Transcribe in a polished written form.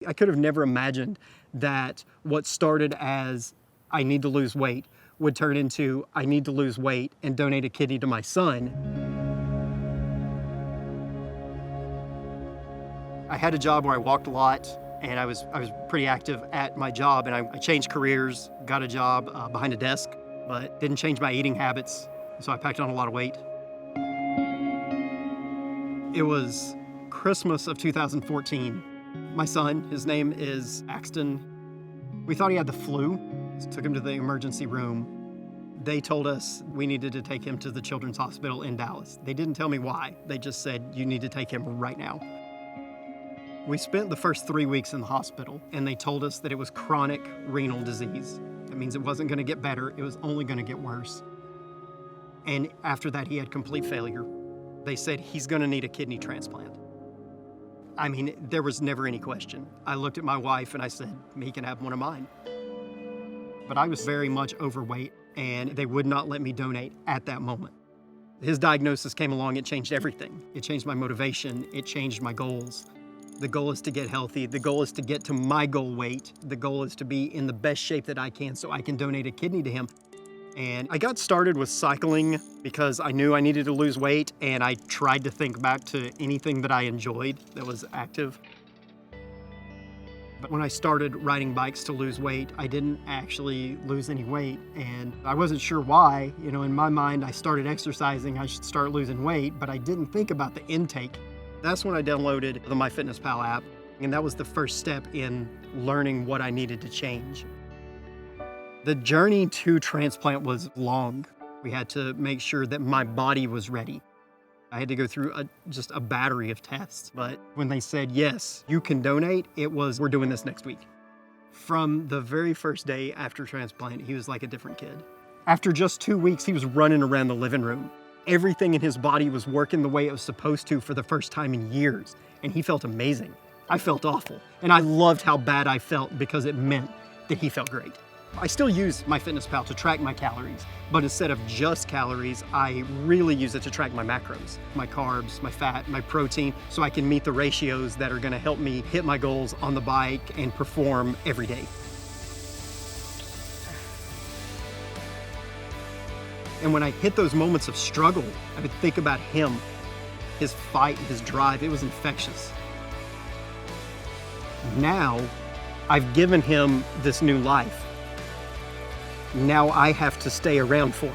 I could have never imagined that what started as I need to lose weight would turn into I need to lose weight and donate a kidney to my son. I had a job where I walked a lot and I was pretty active at my job, and I changed careers, got a job behind a desk, but didn't change my eating habits, so I packed on a lot of weight. It was Christmas of 2014. My son, his name is Axton. We thought he had the flu, so took him to the emergency room. They told us we needed to take him to the Children's Hospital in Dallas. They didn't tell me why. They just said, you need to take him right now. We spent the first 3 weeks in the hospital, and they told us that it was chronic renal disease. That means it wasn't gonna get better, it was only gonna get worse. And after that, he had complete failure. They said he's gonna need a kidney transplant. I mean, there was never any question. I looked at my wife and I said, he can have one of mine. But I was very much overweight, and they would not let me donate at that moment. His diagnosis came along, it changed everything. It changed my motivation, it changed my goals. The goal is to get healthy. The goal is to get to my goal weight. The goal is to be in the best shape that I can so I can donate a kidney to him. And I got started with cycling because I knew I needed to lose weight, and I tried to think back to anything that I enjoyed that was active. But when I started riding bikes to lose weight, I didn't actually lose any weight, and I wasn't sure why. You know, in my mind, I started exercising, I should start losing weight, but I didn't think about the intake. That's when I downloaded the MyFitnessPal app, and that was the first step in learning what I needed to change. The journey to transplant was long. We had to make sure that my body was ready. I had to go through just a battery of tests, but when they said, yes, you can donate, it was, we're doing this next week. From the very first day after transplant, he was like a different kid. After just 2 weeks, he was running around the living room. Everything in his body was working the way it was supposed to for the first time in years, and he felt amazing. I felt awful, and I loved how bad I felt because it meant that he felt great. I still use MyFitnessPal to track my calories, but instead of just calories, I really use it to track my macros, my carbs, my fat, my protein, so I can meet the ratios that are gonna help me hit my goals on the bike and perform every day. And when I hit those moments of struggle, I would think about him, his fight, his drive. It was infectious. Now, I've given him this new life. Now I have to stay around for it.